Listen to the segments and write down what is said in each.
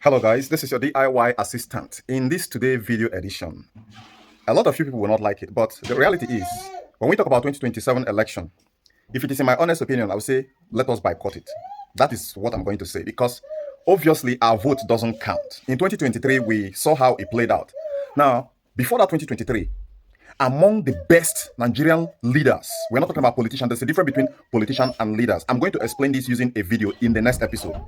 Hello guys, this is your DIY assistant. In this today video edition, a lot of you people will not like it, but the reality is, when we talk about 2027 election, if it is in my honest opinion, I would say, let us boycott it. That is what I'm going to say, because obviously our vote doesn't count. In 2023, we saw how it played out. Now, before that 2023, among the best Nigerian leaders, we're not talking about politicians, there's a difference between politician and leaders. I'm going to explain this using a video in the next episode.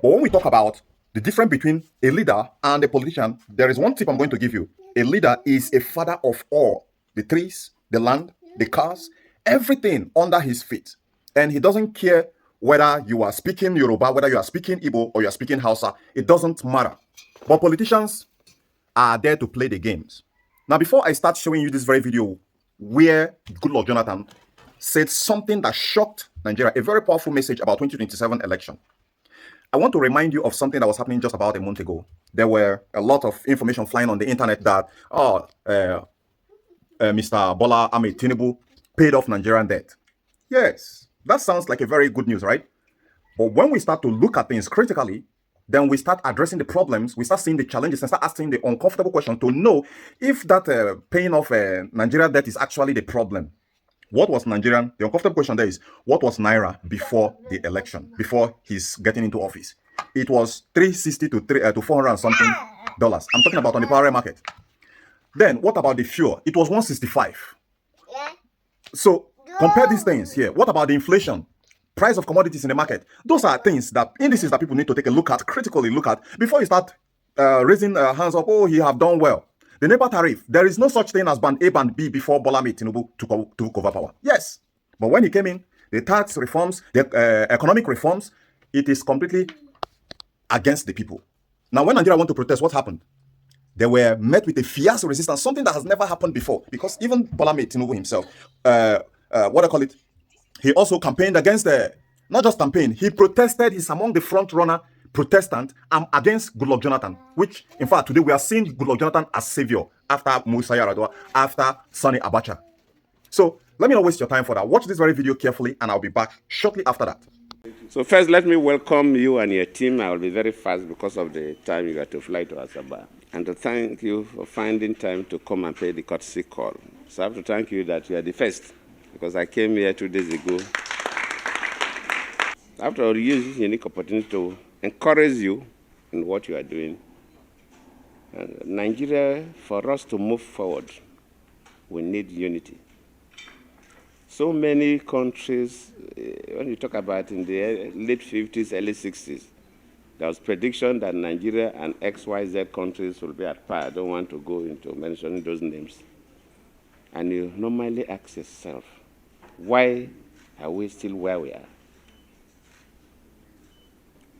But when we talk about the difference between a leader and a politician, there is one tip I'm going to give you. A leader is a father of all the trees, the land, the cars, everything under his feet. And he doesn't care whether you are speaking Yoruba, whether you are speaking Igbo, or you are speaking Hausa. It doesn't matter. But politicians are there to play the games. Now, before I start showing you this very video where Goodluck Jonathan said something that shocked Nigeria, a very powerful message about 2027 election, I want to remind you of something that was happening just about a month ago. There were a lot of information flying on the internet that, Mr. Bola Ahmed Tinubu paid off Nigerian debt. Yes, that sounds like a very good news, right? But when we start to look at things critically, then we start addressing the problems, we start seeing the challenges, and start asking the uncomfortable question to know if that paying off Nigerian debt is actually the problem. What was Nigerian? The uncomfortable question there is, what was Naira before the election, before he's getting into office? It was 360 to 400 and something dollars. I'm talking about on the parallel market. Then what about the fuel? It was 165. So compare these things here. What about the inflation? Price of commodities in the market. Those are things that indices that people need to take a look at, critically look at, before you start raising hands up. Oh, he have done well. The NEPA tariff, there is no such thing as band A, band B before Bola Ahmed Tinubu took over power. Yes. But when he came in, the tax reforms, the economic reforms, it is completely against the people. Now, when Nigeria went to protest, what happened? They were met with a fierce resistance, something that has never happened before. Because even Bola Ahmed Tinubu himself, what I call it, he also campaigned against not just campaigned, he protested. He's among the front runner Protestant against Goodluck Jonathan, which, in fact, today we are seeing Goodluck Jonathan as savior after Musa Yar'Adua, after Sani Abacha. So let me not waste your time for that. Watch this very video carefully, and I'll be back shortly after that. So first, let me welcome you and your team. I will be very fast because of the time you got to fly to Asaba. And to thank you for finding time to come and pay the courtesy call. So I have to thank you that you are the first, because I came here 2 days ago. After all, use this unique opportunity to encourage you in what you are doing. Nigeria, for us to move forward, we need unity. So many countries, when you talk about in the late 50s, early 60s, there was prediction that Nigeria and XYZ countries will be at par. I don't want to go into mentioning those names. And you normally ask yourself, why are we still where we are?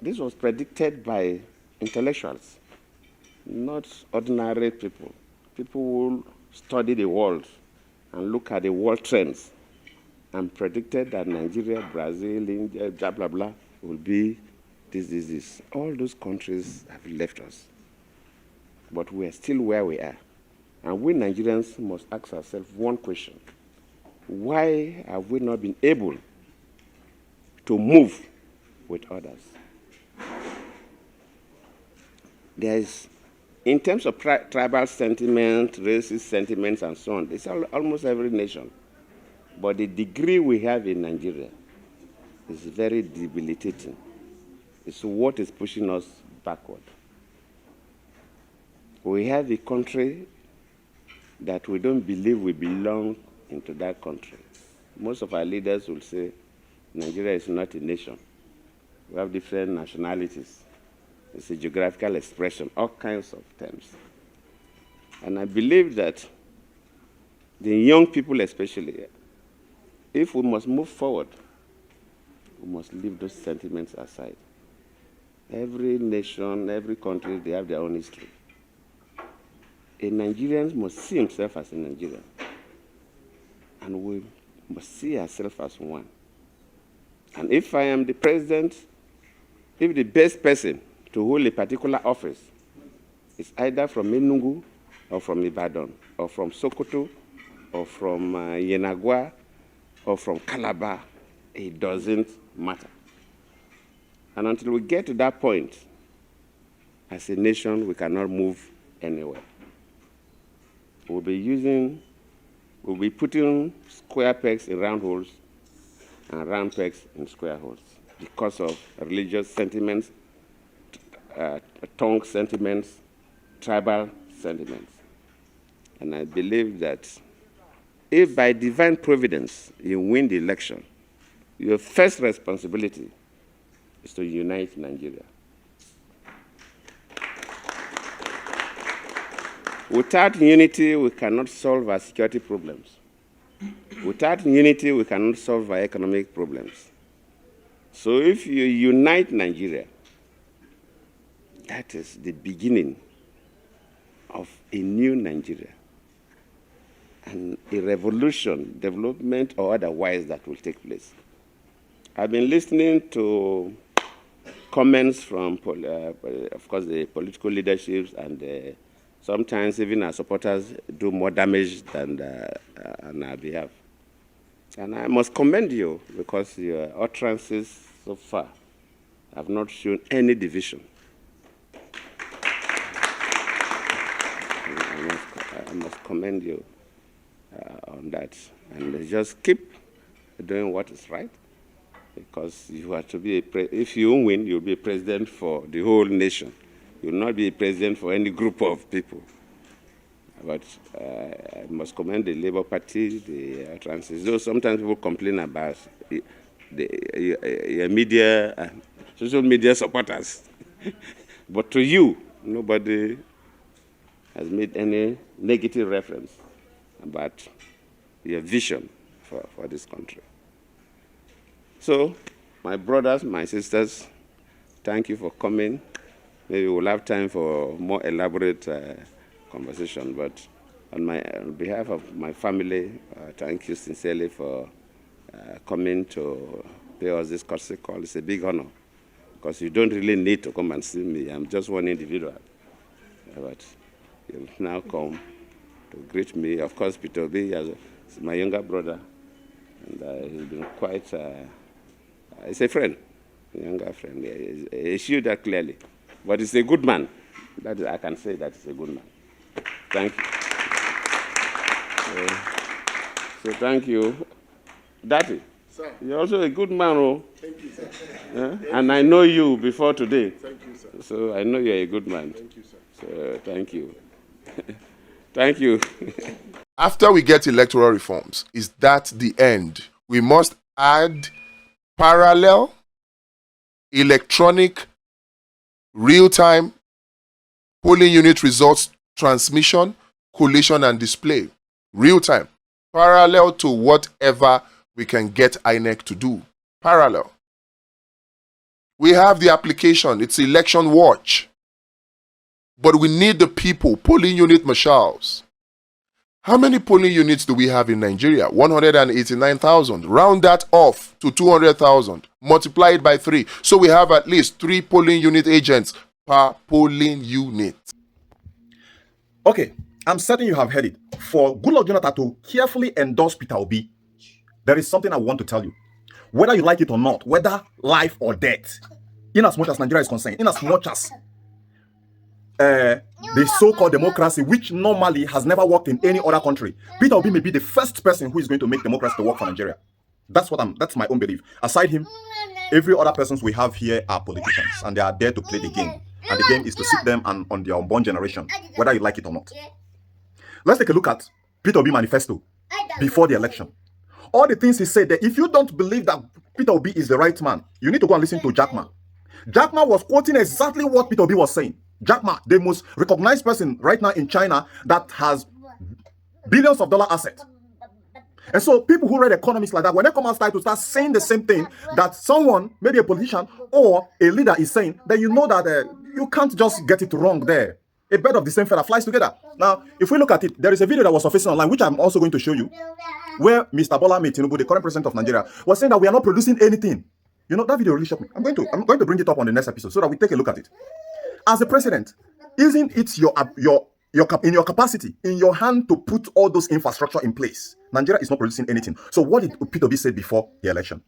This was predicted by intellectuals, not ordinary people. People who study the world and look at the world trends and predicted that Nigeria, Brazil, India, blah, blah, blah, will be this. All those countries have left us. But we are still where we are. And we Nigerians must ask ourselves one question. Why have we not been able to move with others? There is, in terms of tribal sentiment, racist sentiments, and so on, it's almost every nation. But the degree we have in Nigeria is very debilitating. It's what is pushing us backward. We have a country that we don't believe we belong into that country. Most of our leaders will say Nigeria is not a nation. We have different nationalities. It's a geographical expression, all kinds of terms. And I believe that the young people especially, if we must move forward, we must leave those sentiments aside. Every nation, every country, they have their own history. A Nigerian must see himself as a Nigerian. And we must see ourselves as one. And if I am the president, if the best person to hold a particular office is either from Enugu or from Ibadan or from Sokoto or from Yenagua or from Calabar, it doesn't matter. And until we get to that point, as a nation, we cannot move anywhere. We'll be putting square pegs in round holes and round pegs in square holes because of religious sentiments, tongue sentiments, tribal sentiments. And I believe that if by divine providence you win the election, your first responsibility is to unite Nigeria. Without unity, we cannot solve our security problems. Without unity, we cannot solve our economic problems. So if you unite Nigeria, that is the beginning of a new Nigeria and a revolution, development or otherwise, that will take place. I've been listening to comments from, of course, the political leaderships, and sometimes even our supporters do more damage than on our behalf. And I must commend you because your utterances so far have not shown any division. I must commend you on that. And just keep doing what is right, because you are to be if you win, you'll be a president for the whole nation. You will not be a president for any group of people. But I must commend the Labour Party, the utterances. Though sometimes people complain about the media, social media supporters. But to you, nobody has made any negative reference about your vision for this country. So, my brothers, my sisters, thank you for coming. Maybe we'll have time for more elaborate conversation, but on behalf of my family, thank you sincerely for coming to pay us this courtesy call. It's a big honor, because you don't really need to come and see me. I'm just one individual. But you've now come to greet me. Of course, Peter Obi is my younger brother, and he's been quite, he's a friend, a younger friend. He showed that clearly. But he's a good man. That is, I can say that he's a good man. Thank you. So thank you. Daddy, sir, you're also a good man. Oh. Thank you, sir. And I know you before today. Thank you, sir. So I know you're a good man. Thank you, sir. So thank you. Thank you. After we get electoral reforms, is that the end? We must add parallel, electronic, real-time polling unit results transmission, collation, and display. Real-time. Parallel to whatever we can get INEC to do. Parallel. We have the application. It's Election Watch. But we need the people, polling unit marshals. How many polling units do we have in Nigeria? 189,000. Round that off to 200,000. Multiply it by 3. So we have at least 3 polling unit agents per polling unit. Okay, I'm certain you have heard it. For Goodluck Jonathan to carefully endorse Peter Obi, there is something I want to tell you. Whether you like it or not, whether life or death, in as much as Nigeria is concerned, in as much as the so-called democracy, which normally has never worked in any other country, Peter Obi may be the first person who is going to make democracy to work for Nigeria. That's my own belief. Aside him, every other persons we have here are politicians, and they are there to play the game. And the game is to sit them and on their unborn generation, whether you like it or not. Let's take a look at Peter Obi manifesto before the election. All the things he said that if you don't believe that Peter Obi is the right man, you need to go and listen to Jack Ma. Jack Ma was quoting exactly what Peter Obi was saying. Jack Ma, the most recognized person right now in China that has billions of dollar assets. And so people who read economics like that, when they come outside to start saying the same thing that someone, maybe a politician or a leader is saying, then you know that you can't just get it wrong there. A bird of the same feather flies together. Now, if we look at it, there is a video that was surfacing online, which I'm also going to show you, where Mr. Bola Ahmed Tinubu, the current president of Nigeria, was saying that we are not producing anything. You know, that video really shocked me. I'm going to bring it up on the next episode so that we take a look at it. As a president, isn't it in your capacity, in your hand to put all those infrastructure in place? Nigeria is not producing anything. So what did Peter Obi say before the election?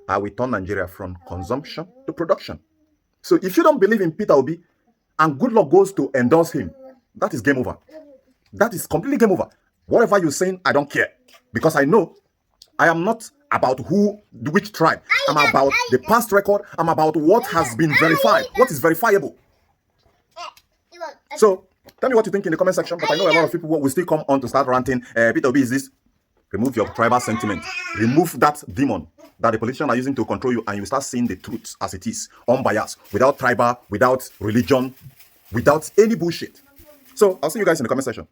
I will turn Nigeria from consumption to production. So if you don't believe in Peter Obi, and Goodluck goes to endorse him, that is game over. That is completely game over. Whatever you're saying, I don't care. Because I know I am not about which tribe. I'm about the past record. I'm about what has been verified, what is verifiable. So, tell me what you think in the comment section. But I know a lot of people will still come on to start ranting. Peter Obi is this. Remove your tribal sentiment. Remove that demon that the politicians are using to control you, and you start seeing the truth as it is, unbiased, without tribal, without religion, without any bullshit. So, I'll see you guys in the comment section.